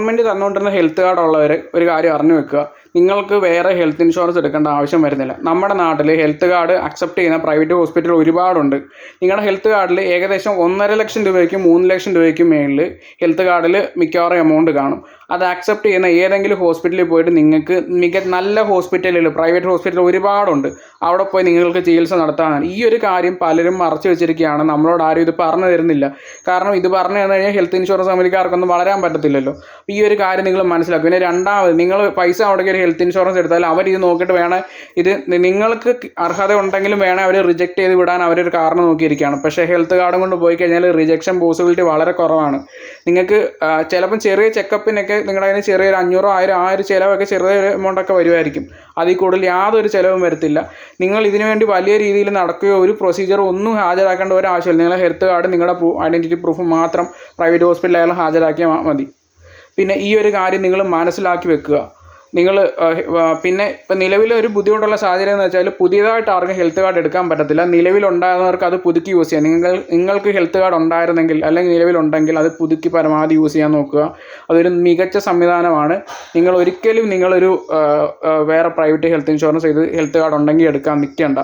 Government തന്നുകൊണ്ടിരുന്ന health card ഉള്ളവർ ഒരു കാര്യം അറിഞ്ഞു വെക്കുക, നിങ്ങൾക്ക് വേറെ ഹെൽത്ത് ഇൻഷുറൻസ് എടുക്കേണ്ട ആവശ്യം വരുന്നില്ല. നമ്മുടെ നാട്ടിൽ ഹെൽത്ത് കാർഡ് അക്സെപ്റ്റ് ചെയ്യുന്ന പ്രൈവറ്റ് ഹോസ്പിറ്റൽ ഒരുപാടുണ്ട്. നിങ്ങളുടെ ഹെൽത്ത് കാർഡിൽ ഏകദേശം 1.5 ലക്ഷം രൂപയ്ക്കും 3 ലക്ഷം രൂപയ്ക്കും മേളിൽ ഹെൽത്ത് കാർഡിൽ മിക്കവാറും എമൗണ്ട് കാണും. അത് അക്സെപ്റ്റ് ചെയ്യുന്ന ഏതെങ്കിലും ഹോസ്പിറ്റലിൽ പോയിട്ട് നിങ്ങൾക്ക് നല്ല ഹോസ്പിറ്റലുകൾ, പ്രൈവറ്റ് ഹോസ്പിറ്റൽ ഒരുപാടുണ്ട്, അവിടെ പോയി നിങ്ങൾക്ക് ചികിത്സ നടത്താനാണ്. ഈ ഒരു കാര്യം പലരും മറച്ചു വെച്ചിരിക്കുകയാണ്, നമ്മളോട് ആരും ഇത് പറഞ്ഞു തരുന്നില്ല. കാരണം ഇത് പറഞ്ഞു തന്നു കഴിഞ്ഞാൽ ഹെൽത്ത് ഇൻഷുറൻസ് കമ്പനിക്കാർക്കൊന്നും വളരാൻ പറ്റത്തില്ലല്ലോ. ഈ ഒരു കാര്യം നിങ്ങൾ മനസ്സിലാക്കും. പിന്നെ രണ്ടാമത്, നിങ്ങൾ പൈസ മുടക്കി ഒരു ഹെൽത്ത് ഇൻഷുറൻസ് എടുത്താൽ അവർ ഇത് നോക്കിയിട്ട് വേണം, ഇത് നിങ്ങൾക്ക് അർഹത ഉണ്ടെങ്കിലും വേണം അവർ റിജക്റ്റ് ചെയ്ത് വിടാൻ അവരൊരു കാരണം നോക്കിയിരിക്കുകയാണ്. പക്ഷേ ഹെൽത്ത് കാർഡും കൊണ്ട് പോയി കഴിഞ്ഞാൽ റിജക്ഷൻ പോസിബിലിറ്റി വളരെ കുറവാണ്. നിങ്ങൾക്ക് ചിലപ്പം ചെറിയ ചെക്കപ്പിനൊക്കെ നിങ്ങളുടെ കയ്യിൽ ചെറിയൊരു 500, 1000 ആ ഒരു ചിലവൊക്കെ ചെറിയൊരു എമൗണ്ടൊക്കെ വരുമായിരിക്കും. അതിൽ കൂടുതൽ യാതൊരു ചിലവും വരത്തില്ല. നിങ്ങൾ ഇതിനു വേണ്ടി വലിയ രീതിയിൽ നടക്കുകയോ ഒരു പ്രൊസീജിയർ ഒന്നും ഹാജരാക്കേണ്ട ഒരു ആവശ്യമില്ല. നിങ്ങളുടെ ഹെൽത്ത് കാർഡ്, നിങ്ങളുടെ ഐഡൻറ്റിറ്റി പ്രൂഫ് മാത്രം പ്രൈവറ്റ് ഹോസ്പിറ്റലായാലും ഹാജരാക്കിയാൽ മതി. പിന്നെ ഈ ഒരു കാര്യം നിങ്ങൾ മനസ്സിലാക്കി വെക്കുക. നിങ്ങൾ പിന്നെ ഇപ്പം നിലവിലൊരു ബുദ്ധിമുട്ടുള്ള സാഹചര്യം എന്ന് വെച്ചാൽ പുതിയതായിട്ട് ആർക്കും ഹെൽത്ത് കാർഡ് എടുക്കാൻ പറ്റത്തില്ല. നിലവിലുണ്ടായിരുന്നവർക്ക് അത് പുതുക്കി യൂസ് ചെയ്യാം. നിങ്ങൾക്ക് ഹെൽത്ത് കാർഡ് ഉണ്ടായിരുന്നെങ്കിൽ അല്ലെങ്കിൽ നിലവിലുണ്ടെങ്കിൽ അത് പുതുക്കി പരമാവധി യൂസ് ചെയ്യാൻ നോക്കുക. അതൊരു മികച്ച സംവിധാനമാണ്. നിങ്ങളൊരു വേറെ പ്രൈവറ്റ് ഹെൽത്ത് ഇൻഷുറൻസ് ചെയ്ത് ഹെൽത്ത് കാർഡ് ഉണ്ടെങ്കിൽ എടുക്കാൻ നിൽക്കേണ്ട.